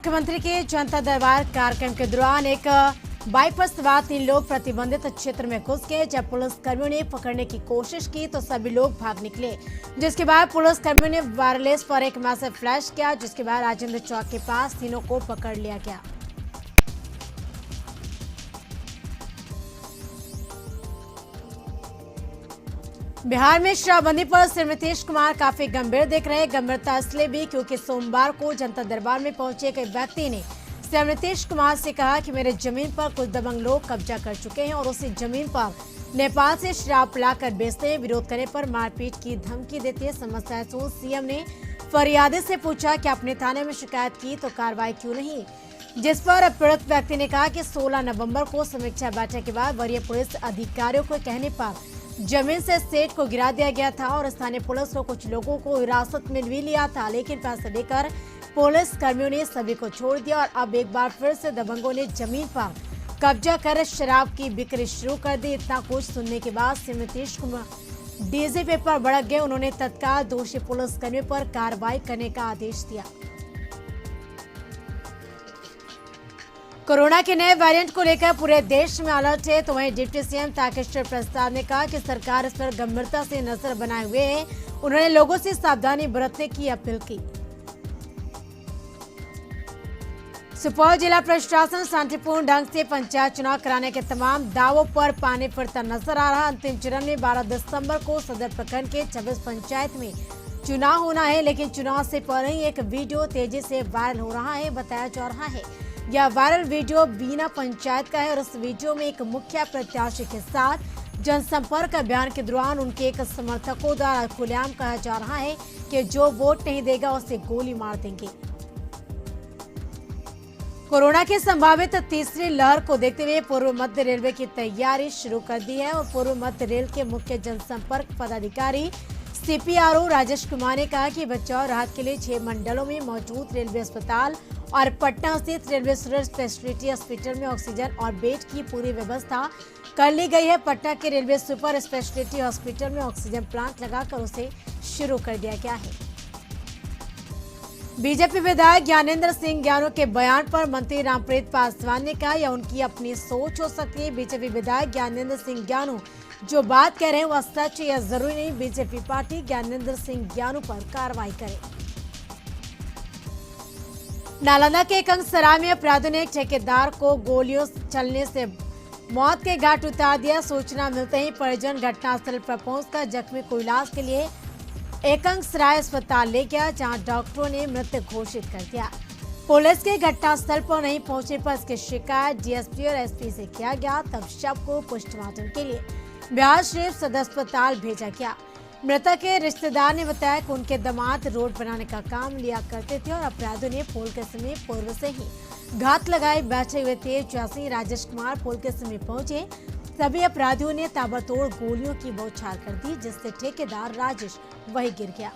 मुख्यमंत्री के जनता दरबार कार्यक्रम के दौरान एक बाइक पर सवार 3 लोग प्रतिबंधित क्षेत्र में घुस गए। जब पुलिस कर्मियों ने पकड़ने की कोशिश की तो सभी लोग भाग निकले, जिसके बाद पुलिस कर्मियों ने वायरलेस पर एक मैसेज फ्लैश किया, जिसके बाद राजेंद्र चौक के पास तीनों को पकड़ लिया गया। बिहार में शराबबंदी पर सीएम नीतीश कुमार काफी गंभीर दिख रहे हैं। गंभीरता इसलिए भी क्योंकि सोमवार को जनता दरबार में पहुंचे एक व्यक्ति ने सीएम नीतीश कुमार से कहा कि मेरे जमीन पर कुछ दबंग लोग कब्जा कर चुके हैं और उसी जमीन पर नेपाल से शराब लाकर बेचते हैं। विरोध करने पर मारपीट की धमकी देते हैं। समस्या सुन सीएम ने फरियादी से पूछा कि अपने थाने में शिकायत की तो कार्रवाई क्यों नहीं, जिस पर पीड़ित व्यक्ति ने कहा कि 16 नवंबर को समीक्षा बैठक के बाद वरीय पुलिस अधिकारियों के कहने पर जमीन से सेठ को गिरा दिया गया था और स्थानीय पुलिस को कुछ लोगों को हिरासत में भी लिया था, लेकिन पैसे देकर पुलिस कर्मियों ने सभी को छोड़ दिया और अब एक बार फिर से दबंगों ने जमीन पर कब्जा कर शराब की बिक्री शुरू कर दी। इतना कुछ सुनने के बाद सीएम नीतीश कुमार डीजीपी पर भड़क गए। उन्होंने तत्काल दोषी पुलिस कर्मियों पर कार्रवाई करने का आदेश दिया। कोरोना के नए वेरिएंट को लेकर पूरे देश में अलर्ट है, तो वहीं डिप्टी सीएम तारकिशोर प्रसाद ने कहा कि सरकार इस पर गंभीरता से नजर बनाए हुए है। उन्होंने लोगों से सावधानी बरतने की अपील की। सुपौल जिला प्रशासन शांतिपूर्ण ढंग से पंचायत चुनाव कराने के तमाम दावों पर पानी फिरता नजर आ रहा। अंतिम चरण में 12 दिसंबर को सदर प्रखंड के 26 पंचायत में चुनाव होना है, लेकिन चुनाव से पहले ही एक वीडियो तेजी से वायरल हो रहा है। बताया जा रहा है यह वायरल वीडियो बीना पंचायत का है और इस वीडियो में एक मुखिया प्रत्याशी के साथ जनसंपर्क अभियान के दौरान उनके एक समर्थकों द्वारा खुलेआम कहा जा रहा है कि जो वोट नहीं देगा उसे गोली मार देंगे। कोरोना की संभावित तीसरी लहर को देखते हुए पूर्व मध्य रेलवे की तैयारी शुरू कर दी है और पूर्व मध्य रेल के मुख्य जनसंपर्क पदाधिकारी सीपीआरओ राजेश कुमार ने कहा कि बचाव राहत के लिए 6 मंडलों में मौजूद रेलवे अस्पताल और पटना स्थित रेलवे सुपर स्पेशलिटी हॉस्पिटल में ऑक्सीजन और बेड की पूरी व्यवस्था कर ली गई है। पटना के रेलवे सुपर स्पेशलिटी हॉस्पिटल में ऑक्सीजन प्लांट लगाकर उसे शुरू कर दिया गया है। बीजेपी विधायक ज्ञानेंद्र सिंह ज्ञानू के बयान पर मंत्री रामप्रीत पासवान ने कहा यह उनकी अपनी सोच हो सकती है। बीजेपी विधायक ज्ञानेंद्र सिंह ज्ञानू जो बात कह रहे हैं वह सच है या जरूरी नहीं बीजेपी पार्टी ज्ञानेंद्र सिंह ज्ञानू पर कार्रवाई करे। नालंदा के कंगसराय में अपराधियों ने एक ठेकेदार को गोलियों चलने से मौत के घाट उतार दिया। सूचना मिलते ही परिजन घटनास्थल पर पहुंचकर जख्मी को इलाज के लिए एकंगसराय अस्पताल ले गया, जहां डॉक्टरों ने मृत घोषित कर दिया। पुलिस के घटनास्थल पर नहीं पहुंचने पर इसकी शिकायत डीएसपी और एसपी से किया गया। तब शव को पोस्टमार्टम के लिए बिहार शरीफ सदर अस्पताल भेजा गया। मृतक के रिश्तेदार ने बताया कि उनके दामाद रोड बनाने का काम लिया करते थे और अपराधियों ने पुल के समीप पूर्व से ही घात लगाए बैठे हुए थे। जैसे ही राजेश कुमार पुल के समीप पहुंचे सभी अपराधियों ने ताबड़तोड़ गोलियों की बौछार कर दी, जिससे ठेकेदार राजेश वहीं गिर गया।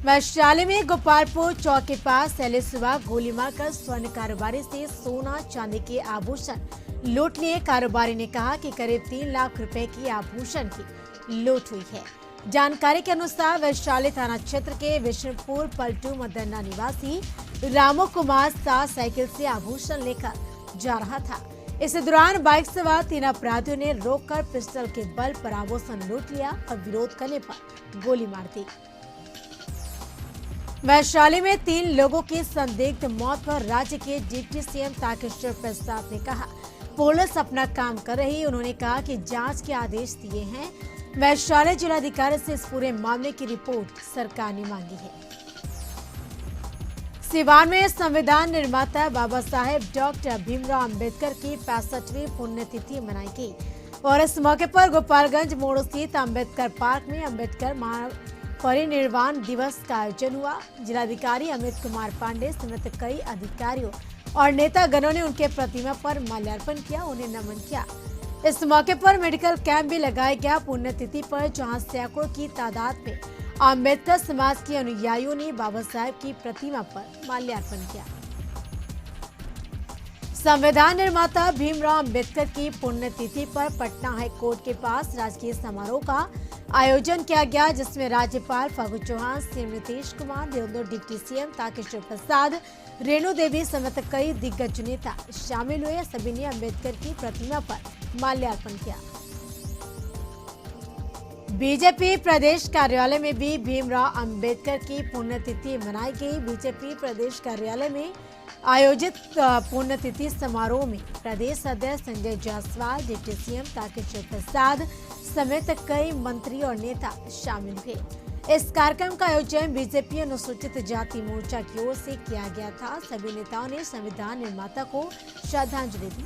वैशाली में गोपालपुर चौक के पास पहले सुबह गोली मारकर स्वर्ण कारोबारी से सोना चांदी के आभूषण लूट लिए। कारोबारी ने कहा कि करीब 3 लाख रुपए की आभूषण की लूट हुई है। जानकारी के अनुसार वैशाली थाना क्षेत्र के विष्णुपुर पलटू मदन्ना निवासी रामू कुमार साह साइकिल से आभूषण लेकर जा रहा था। इस दौरान बाइक सवार 3 अपराधियों ने रोककर पिस्टल के बल पर आभूषण लूट लिया और विरोध करने पर गोली मार दी। वैशाली में 3 लोगों की संदिग्ध मौत पर राज्य के डिप्टी सीएम तारकिशोर प्रसाद ने कहा पुलिस अपना काम कर रही। उन्होंने कहा कि जांच के आदेश दिए हैं। वैशाली जिलाधिकारी से इस पूरे मामले की रिपोर्ट सरकार ने मांगी है। सिवान में संविधान निर्माता बाबा साहेब डॉक्टर भीमराव अंबेडकर की 65वीं पुण्यतिथि मनाई गई और इस मौके पर गोपालगंज मोड़ स्थित अंबेडकर पार्क में अंबेडकर महापरिनिर्वाण दिवस का आयोजन हुआ। जिलाधिकारी अमित कुमार पांडे समेत कई अधिकारियों और नेतागणों ने उनके प्रतिमा पर माल्यार्पण किया, उन्हें नमन किया। इस मौके पर मेडिकल कैंप भी लगाया गया। पुण्यतिथि पर जहां सैकड़ों की तादाद में अम्बेडकर समाज के अनुयायियों ने बाबा साहेब की प्रतिमा पर माल्यार्पण किया। संविधान निर्माता भीमराव अंबेडकर की पुण्यतिथि पर पटना हाई कोर्ट के पास राजकीय समारोह का आयोजन किया गया, जिसमें राज्यपाल Phagu Chauhan, CM Nitish Kumar, Devendra deputy CM Tarkishore Prasad, Renu Devi समेत कई दिग्गज नेता शामिल हुए। सभी ने अम्बेडकर की प्रतिमा पर माल्यार्पण किया। बीजेपी प्रदेश कार्यालय में भी भीमराव अंबेडकर की पुण्यतिथि मनाई गई। बीजेपी प्रदेश कार्यालय में आयोजित पुण्यतिथि समारोह में प्रदेश अध्यक्ष संजय जायसवाल, डिप्टी सीएम तारकिशोर प्रसाद समेत कई मंत्री और नेता शामिल हुए। इस कार्यक्रम का आयोजन बीजेपी अनुसूचित जाति मोर्चा की ओर से किया गया था। सभी नेताओं ने संविधान निर्माता को श्रद्धांजलि दी।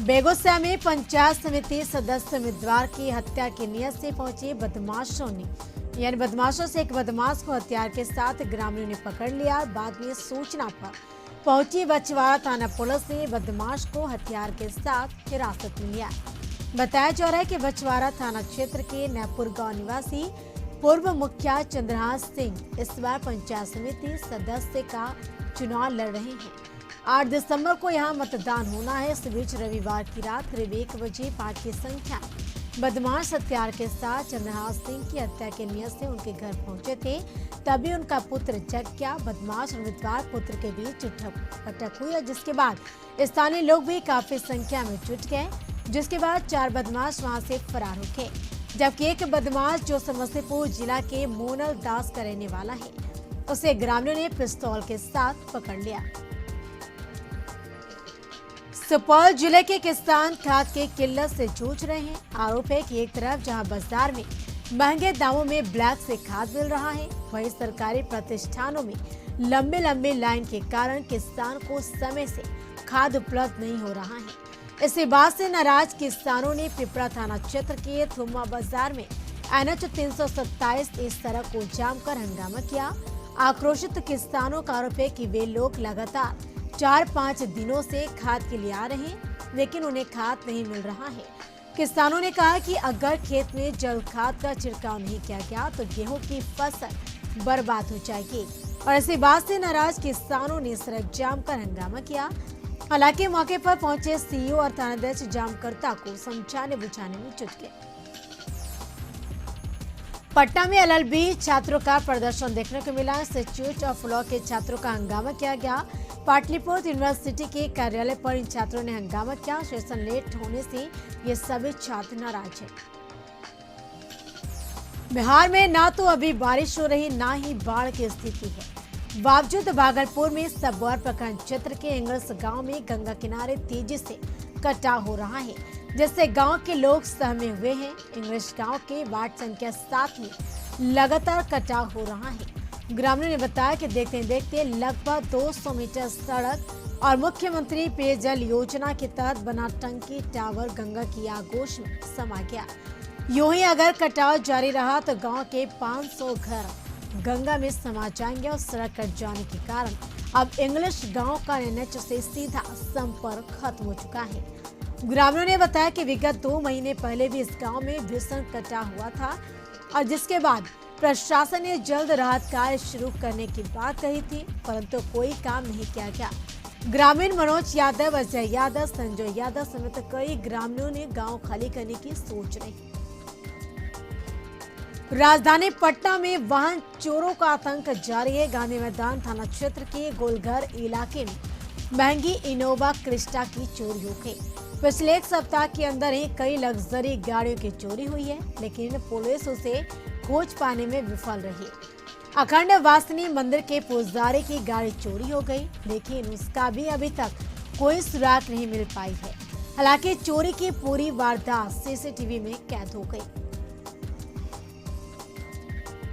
बेगूसराय में पंचायत समिति सदस्य उम्मीदवार की हत्या की नियत से पहुंचे बदमाशों से एक बदमाश को हथियार के साथ ग्रामीणों ने पकड़ लिया। बाद में सूचना पर पहुंची बछवाड़ा थाना पुलिस ने बदमाश को हथियार के साथ हिरासत में लिया। बताया जा रहा है कि बछवाड़ा थाना क्षेत्र के नैपुर गांव निवासी पूर्व मुखिया चंद्रहास सिंह इस बार पंचायत समिति सदस्य का चुनाव लड़ रहे हैं। 8 दिसंबर को यहां मतदान होना है। इस बीच रविवार की रात करीब 1 बजे पार्टी की संख्या बदमाश हथियार के साथ चंद्रहास सिंह की हत्या के नियत से उनके घर पहुंचे थे। तभी उनका पुत्र जग गया। बदमाश और उम्मीदवार पुत्र के बीच पटक हुई, जिसके बाद स्थानीय लोग भी काफी संख्या में जुट गए, जिसके बाद 4 बदमाश वहां से फरार हो गए, जबकि एक बदमाश जो समस्तीपुर जिला के मोनल दास का रहने वाला है, उसे ग्रामीणों ने पिस्तौल के साथ पकड़ लिया। सुपौल जिले के किसान खाद की किल्लत से जूझ रहे हैं। आरोप है कि एक तरफ जहां बाजार में महंगे दामों में ब्लैक से खाद मिल रहा है, वहीं सरकारी प्रतिष्ठानों में लंबे लाइन के कारण किसान को समय से खाद उपलब्ध नहीं हो रहा है। इसी बात से नाराज किसानों ने पिपरा थाना क्षेत्र के थुम्मा बाजार में NH 327 इस सड़क को जाम कर हंगामा किया। आक्रोशित किसानों का आरोप है कि वे लोग लगातार 4-5 दिनों से खाद के लिए आ रहे हैं, लेकिन उन्हें खाद नहीं मिल रहा है। किसानों ने कहा कि अगर खेत में जल खाद का छिड़काव नहीं किया गया तो गेहूं की फसल बर्बाद हो जाएगी। और इसी बात से नाराज किसानों ने सड़क जाम कर हंगामा किया। हालांकि मौके पर पहुंचे सीईओ और थानाध्यक्ष जामकर्ता को समझाने बुझाने में जुट गए। पटना में LLB छात्रों का प्रदर्शन देखने को मिला। इंस्टीट्यूट ऑफ लॉ के छात्रों का हंगामा किया गया। पाटलिपुत्र यूनिवर्सिटी के कार्यालय पर इन छात्रों ने हंगामा किया। सेशन लेट होने से ये सभी छात्र नाराज हैं। बिहार में ना तो अभी बारिश हो रही, ना ही बाढ़ की स्थिति है। बावजूद भागलपुर में सबौर प्रखंड क्षेत्र के इंग्लिश गांव में गंगा किनारे तेजी से कटाव हो रहा है, जिससे गांव के लोग सहमे हुए हैं। इंग्लिश गांव के वार्ड संख्या 7 में लगातार कटाव हो रहा है। ग्रामीणों ने बताया कि देखते देखते लगभग 200 मीटर सड़क और मुख्यमंत्री पेयजल योजना के तहत बना टंकी टावर गंगा की आगोश में समा गया। यूं ही अगर कटाव जारी रहा तो गांव के 500 घर गंगा में समा जाएंगे और सड़क कट जाने के कारण अब इंग्लिश गांव का NH से सीधा संपर्क खत्म हो चुका है। ग्रामीणों ने बताया कि विगत 2 महीने पहले भी इस गांव में भीषण कटाव हुआ था और जिसके बाद प्रशासन ने जल्द राहत कार्य शुरू करने की बात कही थी, परंतु कोई काम नहीं किया गया। ग्रामीण मनोज यादव, अजय यादव, संजय यादव समेत कई ग्रामीणों ने गांव खाली करने की सोच रही। राजधानी पटना में वाहन चोरों का आतंक जारी है। गांधी मैदान थाना क्षेत्र के गोलघर इलाके में महंगी इनोवा क्रिस्टा की चोरी हो गई। पिछले 1 सप्ताह के अंदर ही कई लग्जरी गाड़ियों की चोरी हुई है, लेकिन पुलिस उसे खोज पाने में विफल रही। अखंड वासनी मंदिर के पुजारी की गाड़ी चोरी हो गई, लेकिन उसका भी अभी तक कोई सुराग नहीं मिल पाई है। हालांकि चोरी की पूरी वारदात CCTV में कैद हो गई।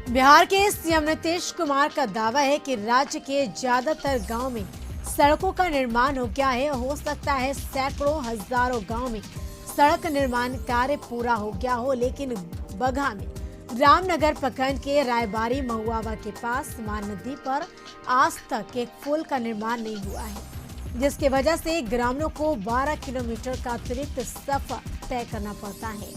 बिहार के सीएम नीतीश कुमार का दावा है कि राज्य के ज्यादातर गांव में सड़कों का निर्माण हो गया है। हो सकता है सैकड़ों हजारों गांव में सड़क निर्माण कार्य पूरा हो गया हो, लेकिन बगहा में रामनगर प्रखंड के रायबारी महुआवा के पास मान नदी पर आज तक एक पुल का निर्माण नहीं हुआ है, जिसकी वजह से ग्रामीणों को 12 किलोमीटर का अतिरिक्त सफर तय करना पड़ता है।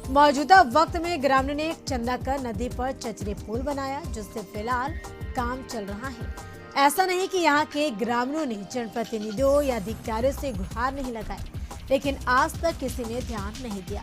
मौजूदा वक्त में ग्रामीणों ने एक चंदा कर नदी पर चचरे पुल बनाया, जिससे फिलहाल काम चल रहा है। ऐसा नहीं कि यहाँ के ग्रामीणों ने जनप्रतिनिधियों या अधिकारियों से गुहार नहीं लगाई, लेकिन आज तक किसी ने ध्यान नहीं दिया।